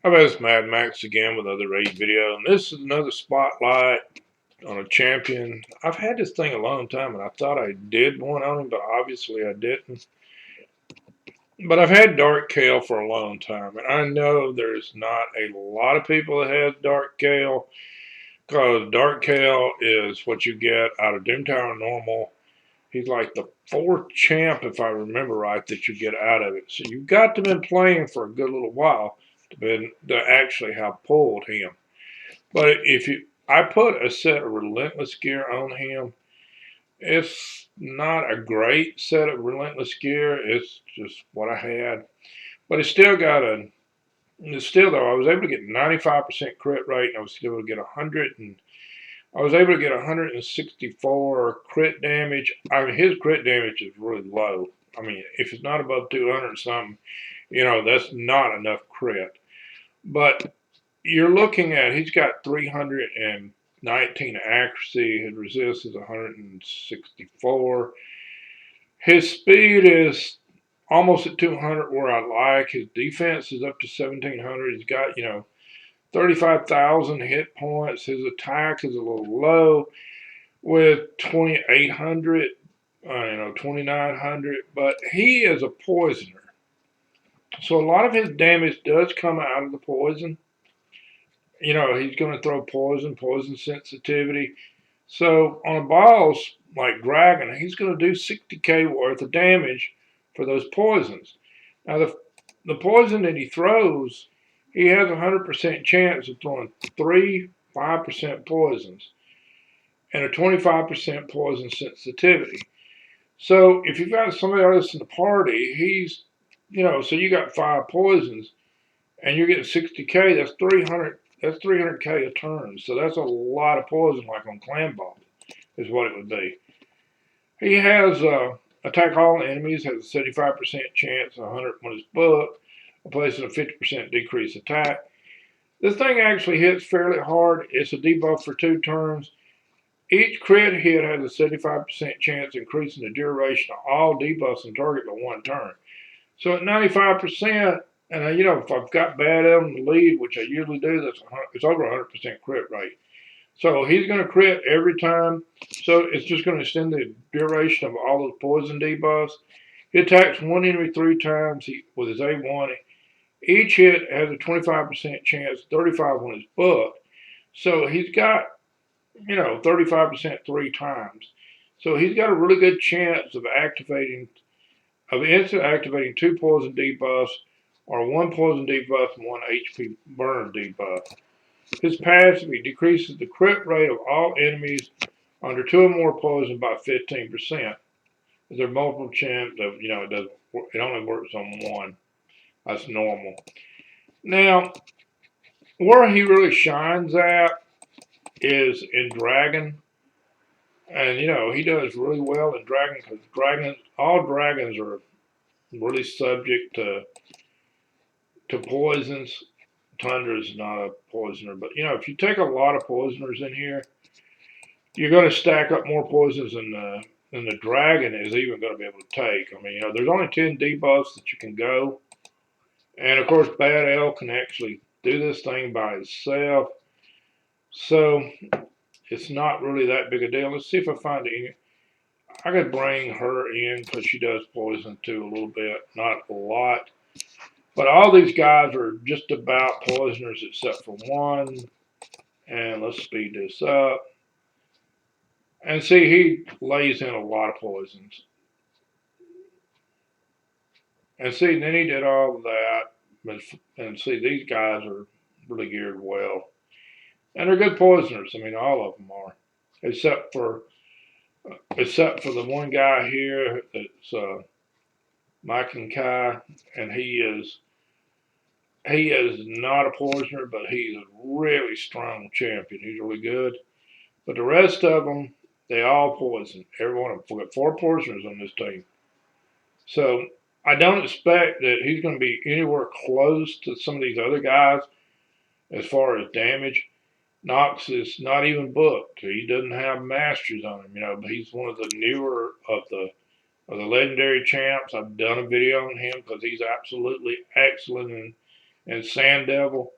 Hi, it's Madmaxed again with another raid video, and this is another spotlight on a champion. I've had this thing a long time, and I thought I did one on him, but obviously I didn't. But I've had Dark Kael for a long time, and I know there's not a lot of people that have Dark Kael, because Dark Kael is what you get out of Doomtower Normal. He's like the fourth champ, if I remember right, that you get out of it. So you've got to been playing for a good little while to actually have pulled him. But I put a set of Relentless gear on him. It's not a great set of Relentless gear. It's just what I had. But it's still though, I was able to get 95% crit rate, and I was able to get 100 and I was able to get 164 crit damage. I mean, his crit damage is really low. I mean, if it's not above 200 something, that's not enough crit. But you're looking at, he's got 319 accuracy. His resist is 164. His speed is almost at 200, where I like. His defense is up to 1700. He's got 35,000 hit points. His attack is a little low with 2,800, 2,900, but he is a poisoner. So a lot of his damage does come out of the poison. He's going to throw poison sensitivity. So on a boss like Dragon, he's going to do 60k worth of damage for those poisons. Now the poison that he throws, he has a 100% chance of throwing 5% poisons and a 25% poison sensitivity. So if you've got somebody else in the party, so you got 5 poisons and you're getting 60k, that's 300. That's 300k a turn. So that's a lot of poison, like on Clan Boss, is what it would be. He has attack all enemies, has a 75% chance, 100 when it's booked, replacing a 50% decrease attack. This thing actually hits fairly hard. It's a debuff for 2 turns. Each crit hit has a 75% chance, increasing the duration of all debuffs on target by 1 turn. So at 95%, and if I've got bad element to lead, which I usually do, it's over 100% crit rate. So he's going to crit every time. So it's just going to extend the duration of all those poison debuffs. He attacks one enemy 3 times with his A1. Each hit has a 25% chance, 35 when it's booked. So he's got 35% 3 times. So he's got a really good chance of instant activating 2 poison debuffs or 1 poison debuff and 1 HP burn debuff. His passive, he decreases the crit rate of all enemies under 2 or more poison by 15%. If there are multiple champs, it only works on 1. That's normal. Now, where he really shines at is in Dragon. And he does really well in Dragon, because all dragons are really subject to poisons. Tundra is not a poisoner, but if you take a lot of poisoners in here, you're going to stack up more poisons than the dragon is even going to be able to take. I mean, there's only 10 debuffs that you can go, and of course, Bad L can actually do this thing by itself, so it's not really that big a deal. Let's see if I find it. I could bring her in because she does poison too a little bit, not a lot. But all these guys are just about poisoners except for one. And let's speed this up. And see, he lays in a lot of poisons. And see, then he did all of that. And see, these guys are really geared well. And they're good poisoners. I mean, all of them are. Except for the one guy here that's Mike and Kai, and he is not a poisoner, but he's a really strong champion. He's really good. But the rest of them, they all poison. Every one of them. We've got 4 poisoners on this team. So I don't expect that he's going to be anywhere close to some of these other guys as far as damage. Nox is not even booked. He doesn't have masters on him, but he's one of the newer of the legendary champs. I've done a video on him because he's absolutely excellent and Sand Devil.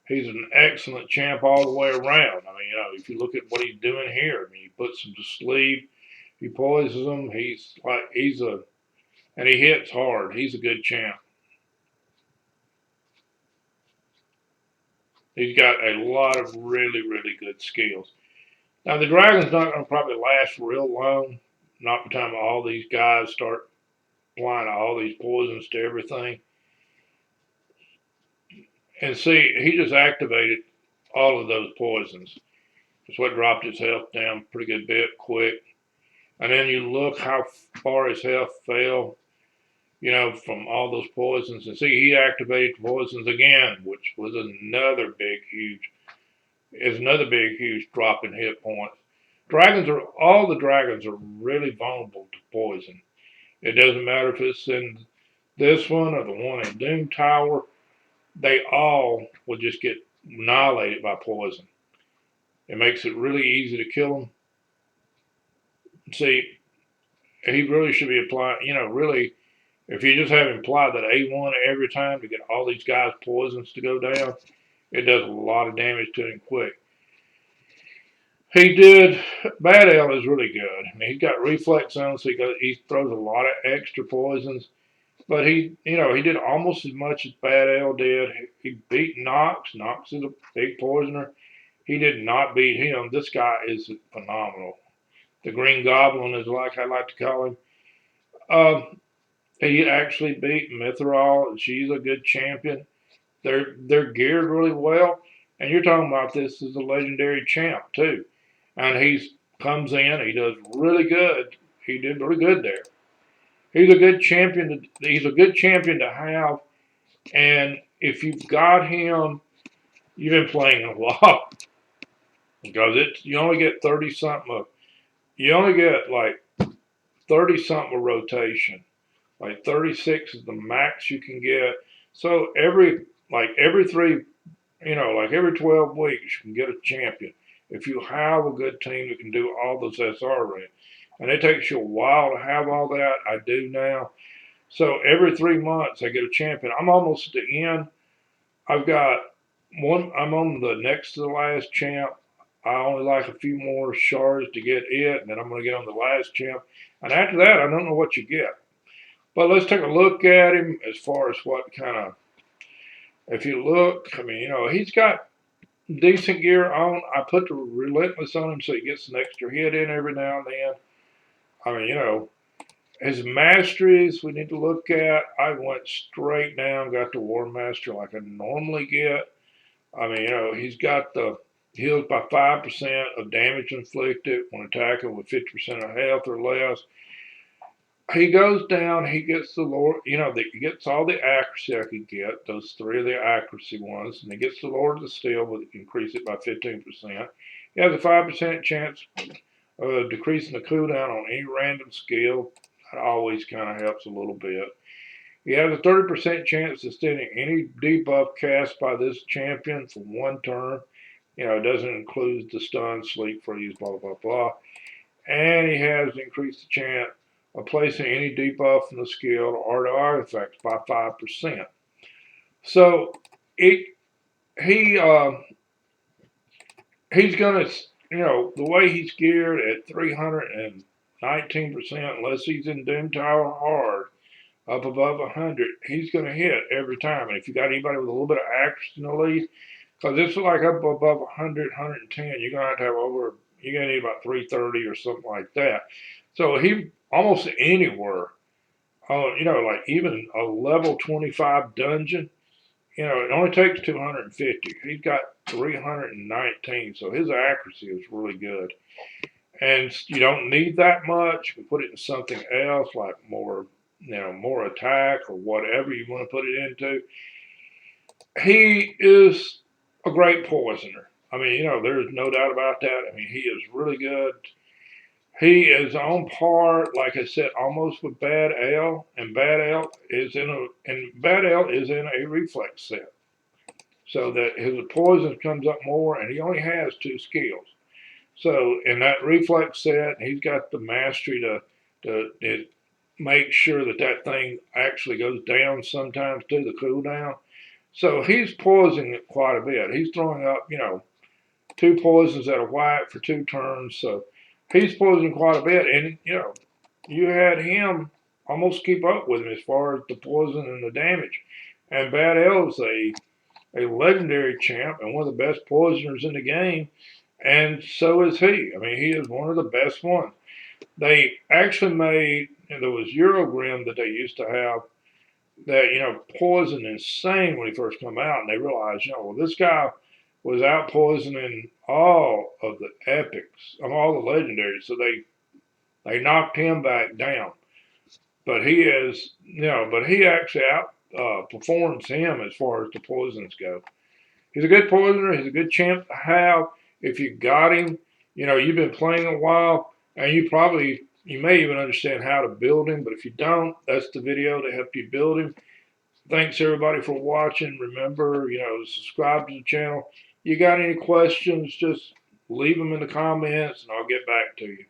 He's an excellent champ all the way around. I mean, if you look at what he's doing here, I mean, he puts them to sleep, he poisons them. And he hits hard. He's a good champ. He's got a lot of really, really good skills. Now, the Dragon's not going to probably last real long. Not by the time all these guys start applying all these poisons to everything. And see, he just activated all of those poisons. That's what dropped his health down a pretty good bit quick. And then you look how far his health fell, from all those poisons. And see, he activated the poisons again, which was another big, huge drop in hit points. All the dragons are really vulnerable to poison. It doesn't matter if it's in this one or the one in Doom Tower. They all will just get annihilated by poison. It makes it really easy to kill them. See, he really should be applying, really, if you just have him apply that A1 every time to get all these guys' poisons to go down, it does a lot of damage to him quick. Bad L is really good. I mean, he's got reflex on, so he throws a lot of extra poisons. But he did almost as much as Bad L did. He beat Nox. Nox is a big poisoner. He did not beat him. This guy is phenomenal. The Green Goblin is like I like to call him. He actually beat Mithril. She's a good champion. They're geared really well. And you're talking about this as a legendary champ too. And he comes in, he does really good. He did really good there. He's a good champion. He's a good champion to have. And if you've got him, you've been playing a lot because you only get 30 something. You only get like 30 something a rotation. Like 36 is the max you can get. So every 12 weeks you can get a champion. If you have a good team that can do all those SR rings. And it takes you a while to have all that. I do now. So every 3 months I get a champion. I'm almost at the end. I've got one. I'm on the next to the last champ. I only like a few more shards to get it, and then I'm going to get on the last champ. And after that, I don't know what you get. But let's take a look at him as far as what kind of. If you look, I mean, he's got decent gear on. I put the Relentless on him so he gets an extra hit in every now and then. I mean, his masteries we need to look at. I went straight down, got the War Master like I normally get. I mean, he's got the heals by 5% of damage inflicted when attacking with 50% of health or less. He goes down, he gets the Lord, he gets all the accuracy I could get, those 3 of the accuracy ones, and he gets the Lord of the Steel, but he can increase it by 15%. He has a 5% chance of decreasing the cooldown on any random skill. That always kind of helps a little bit. He has a 30% chance of extending any debuff cast by this champion for 1 turn. It doesn't include the stun, sleep, freeze, blah, blah, blah. And he has increased the chance of placing any debuff from the skill or the artifacts by 5%. So he's going to, the way he's geared at 319%, unless he's in Doom Tower hard, up above 100, he's going to hit every time. And if you got anybody with a little bit of accuracy in the lead, because it's like up above 100, 110, you're going to have you're going to need about 330 or something like that. So he almost anywhere, like even a level 25 dungeon, it only takes 250. He's got 319, so his accuracy is really good. And you don't need that much. You can put it in something else, like more attack or whatever you want to put it into. He is a great poisoner. I mean, there's no doubt about that. I mean, he is really good. He is on par, like I said, almost with Bad L, and Bad L is in a reflex set, so that his poison comes up more, and he only has 2 skills. So in that reflex set, he's got the mastery to make sure that thing actually goes down sometimes to the cooldown. So he's poisoning it quite a bit. He's throwing up, 2 poisons at a whack for 2 turns. So he's poisoning quite a bit. And, you had him almost keep up with him as far as the poison and the damage. And Bad L's a legendary champ and one of the best poisoners in the game. And so is he. I mean, he is one of the best ones. They actually made, there was Eurogrim that they used to have that, poisoned insane when he first came out. And they realized, well, this guy was out poisoning all of the epics, of all the legendaries. So they knocked him back down. But he is, but he actually out performs him as far as the poisons go. He's a good poisoner. He's a good champ to have. If you got him, you've been playing a while, and you may even understand how to build him. But if you don't, that's the video to help you build him. Thanks everybody for watching. Remember, subscribe to the channel. You got any questions, just leave them in the comments and I'll get back to you.